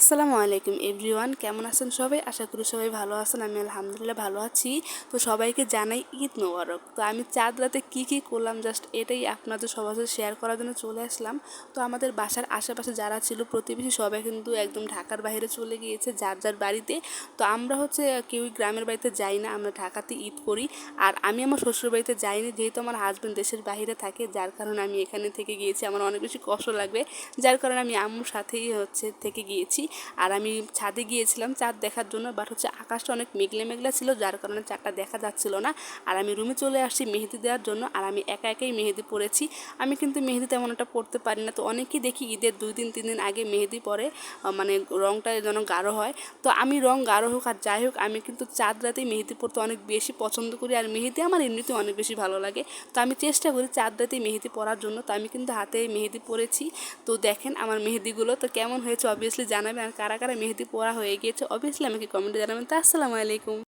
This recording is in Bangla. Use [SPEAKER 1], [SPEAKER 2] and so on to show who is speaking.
[SPEAKER 1] আসসালামু আলাইকুম এভরিওয়ান, কেমন আছেন সবাই? আশা করি সবাই ভালো আছেন। আমি আলহামদুলিল্লাহ ভালো আছি। তো সবাইকে জানাই ঈদ মোবারক। তো আমি চাঁদ রাতে কী করলাম জাস্ট এটাই আপনাদের সবার সাথে শেয়ার করার জন্য চলে আসলাম। তো আমাদের বাসার আশেপাশে যারা ছিল প্রতিবেশী সবাই কিন্তু একদম ঢাকার বাইরে চলে গিয়েছে যার যার বাড়িতে। তো আমরা কেউই গ্রামের বাড়িতে যাই না, আমরা ঢাকাতে ঈদ করি। আর আমি আমার শ্বশুর বাড়িতে যাইনি, যেহেতু আমার হাজব্যান্ড দেশের বাইরে থাকে, যার কারণে আমি এখানে থেকে গিয়েছি। আমার অনেক বেশি কষ্ট লাগবে, যার কারণে আমি আম্মুর সাথেই থেকে গিয়েছি। আর আমি ছাদে গিয়েছিলাম চাঁদ দেখার জন্য, বাট আকাশটা অনেক মেঘলা মেঘলা ছিল, যার কারণে চাঁদটা দেখা যাচ্ছিল না। আর আমি রুমে চলে আসছি মেহেদি দেওয়ার জন্য, আর আমি একা একাই মেহেদি পরেছি। আমি কিন্তু মেহেদি তেমন একটা পড়তে পারি না, তো অনেকেই দেখি ঈদের 2 দিন 3 দিন আগে মেহেদি পরে, মানে রঙটা যেন গাঢ় হয়। তো আমি রঙ গাঢ় হোক আর যাই হোক, আমি কিন্তু চাঁদ রাতেই মেহেদি পরতে অনেক বেশি পছন্দ করি। আর মেহেদি আমার এমনিতেও অনেক বেশি ভালো লাগে, তো আমি চেষ্টা করি চাঁদ রাতেই মেহেদি পরার জন্য। তো আমি কিন্তু হাতে মেহেদি পরেছি। তো দেখেন আমার মেহেদিগুলো তো কেমন হয়েছে অবভিয়াসলি জানাবেন। আর কারা কারা মেহেদি পরা হয়ে গিয়েছে অবভিয়াসলি আমাকে কমেন্টে জানাবেন। তো আসসালামু আলাইকুম।